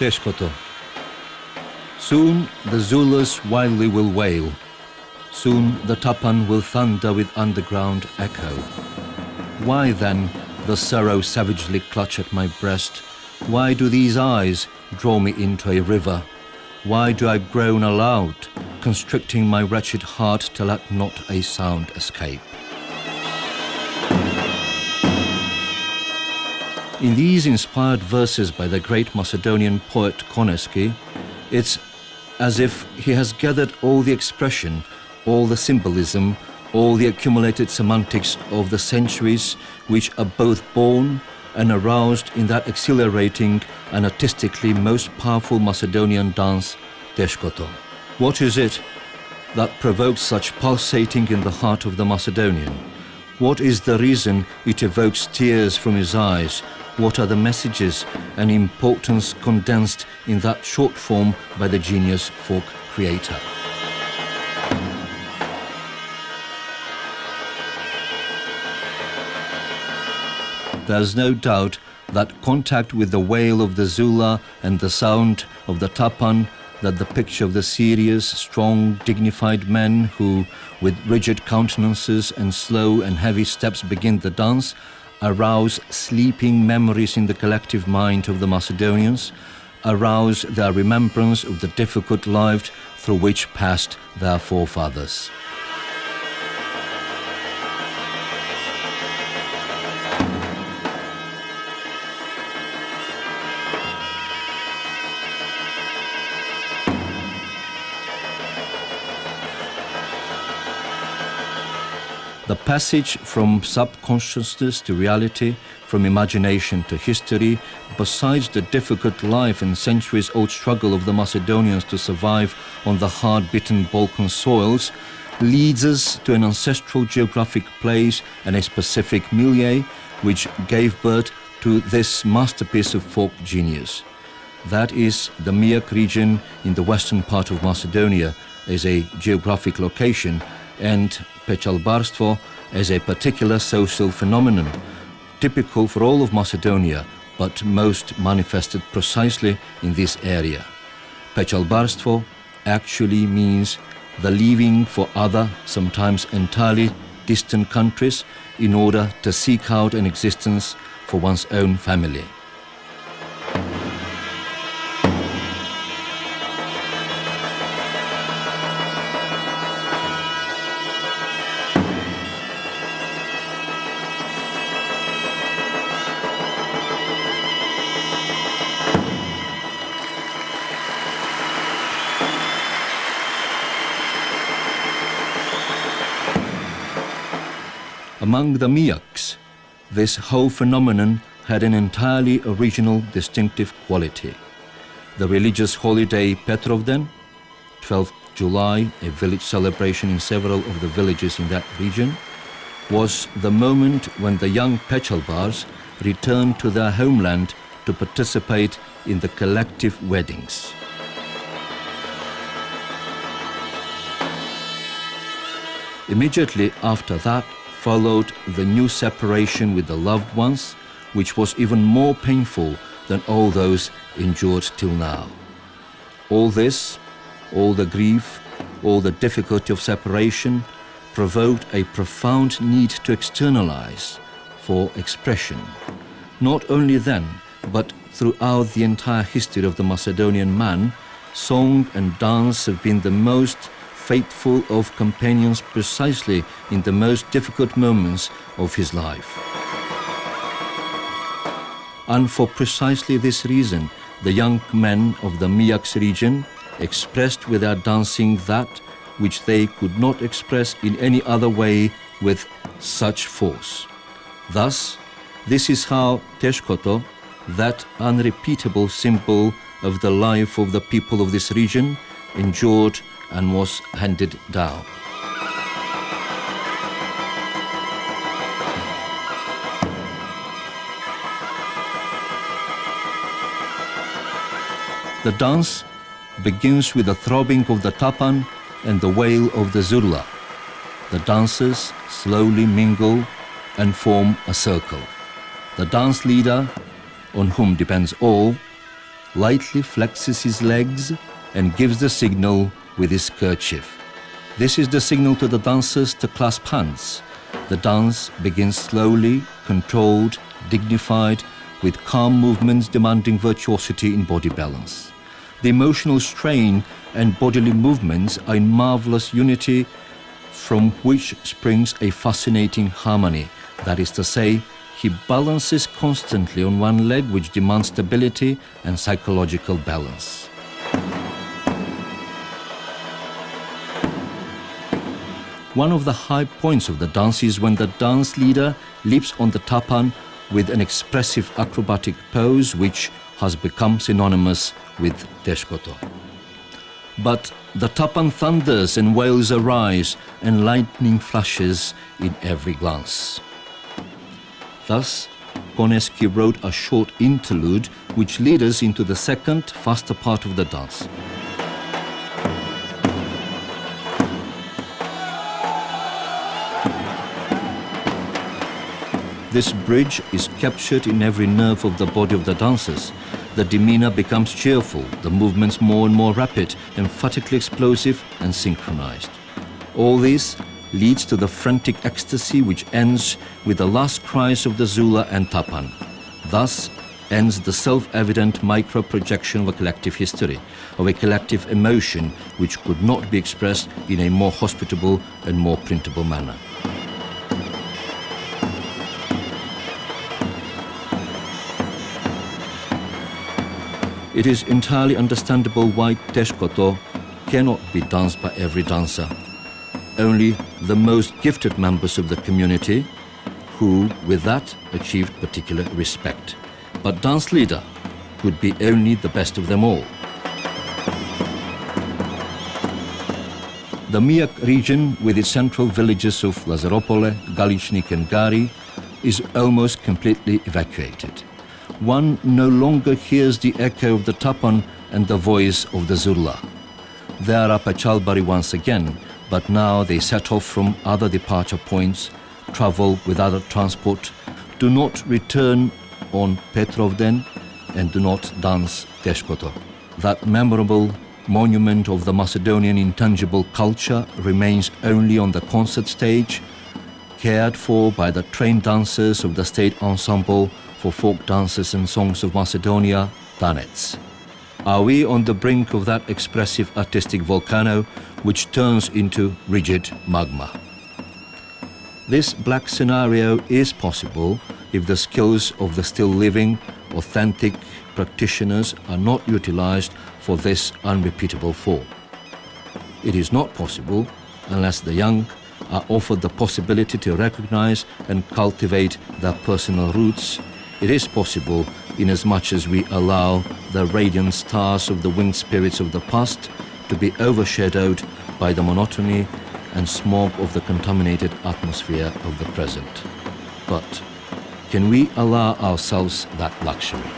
Teshkoto. Soon the Zulus wildly will wail. Soon the Tapan will thunder with underground echo. Why then the sorrow savagely clutch at my breast? Why do these eyes draw me into a river? Why do I groan aloud, constricting my wretched heart to let not a sound escape? In these inspired verses by the great Macedonian poet Koneski, it's as if he has gathered all the expression, all the symbolism, all the accumulated semantics of the centuries which are both born and aroused in that exhilarating and artistically most powerful Macedonian dance, Teshkoto. What is it that provokes such pulsating in the heart of the Macedonian? What is the reason it evokes tears from his eyes? What are the messages and importance condensed in that short form by the genius folk creator? There's no doubt that contact with the wail of the Zula and the sound of the Tapan, that the picture of the serious, strong, dignified men who, with rigid countenances and slow and heavy steps begin the dance, arouse sleeping memories in the collective mind of the Macedonians, arouse their remembrance of the difficult life through which passed their forefathers. The passage from subconsciousness to reality, from imagination to history, besides the difficult life and centuries-old struggle of the Macedonians to survive on the hard-bitten Balkan soils, leads us to an ancestral geographic place and a specific milieu which gave birth to this masterpiece of folk genius. That is the Miak region in the western part of Macedonia as a geographic location, and Pechalbarstvo as a particular social phenomenon, typical for all of Macedonia, but most manifested precisely in this area. Pechalbarstvo actually means the leaving for other, sometimes entirely distant countries in order to seek out an existence for one's own family. Among the Miaks, this whole phenomenon had an entirely original, distinctive quality. The religious holiday Petrovden, 12th July, a village celebration in several of the villages in that region, was the moment when the young Pechalbars returned to their homeland to participate in the collective weddings. Immediately after that, followed the new separation with the loved ones, which was even more painful than all those endured till now. All this, all the grief, all the difficulty of separation, provoked a profound need to externalize, for expression. Not only then, but throughout the entire history of the Macedonian man, song and dance have been the most faithful of companions precisely in the most difficult moments of his life. And for precisely this reason, the young men of the Miaks region expressed with their dancing that which they could not express in any other way with such force. Thus, this is how Teshkoto, that unrepeatable symbol of the life of the people of this region, endured and was handed down. The dance begins with the throbbing of the tapan and the wail of the zurla. The dancers slowly mingle and form a circle. The dance leader, on whom depends all, lightly flexes his legs and gives the signal with his kerchief. This is the signal to the dancers to clasp hands. The dance begins slowly, controlled, dignified, with calm movements demanding virtuosity in body balance. The emotional strain and bodily movements are in marvelous unity, from which springs a fascinating harmony. That is to say, he balances constantly on one leg, which demands stability and psychological balance. One of the high points of the dance is when the dance leader leaps on the tapan with an expressive acrobatic pose which has become synonymous with Teshkoto. But the tapan thunders and wails arise and lightning flashes in every glance. Thus, Koneski wrote a short interlude which leads us into the second, faster part of the dance. This bridge is captured in every nerve of the body of the dancers. The demeanor becomes cheerful, the movements more and more rapid, emphatically explosive and synchronized. All this leads to the frantic ecstasy which ends with the last cries of the Zula and Tapan. Thus ends the self-evident micro-projection of a collective history, of a collective emotion which could not be expressed in a more hospitable and more printable manner. It is entirely understandable why Teshkoto cannot be danced by every dancer. Only the most gifted members of the community who, with that, achieved particular respect. But dance leader could be only the best of them all. The Miak region, with its central villages of Lazaropole, Galichnik and Gari, is almost completely evacuated. One no longer hears the echo of the tapan and the voice of the zurla. They are up at Chalbari once again, but now they set off from other departure points, travel with other transport, do not return on Petrovden, and do not dance Teshkoto. That memorable monument of the Macedonian intangible culture remains only on the concert stage, cared for by the trained dancers of the state ensemble for folk dances and songs of Macedonia, Tanets. Are we on the brink of that expressive artistic volcano which turns into rigid magma? This black scenario is possible if the skills of the still living, authentic practitioners are not utilized for this unrepeatable form. It is not possible unless the young are offered the possibility to recognize and cultivate their personal roots. It is possible inasmuch as we allow the radiant stars of the winged spirits of the past to be overshadowed by the monotony and smog of the contaminated atmosphere of the present. But can we allow ourselves that luxury?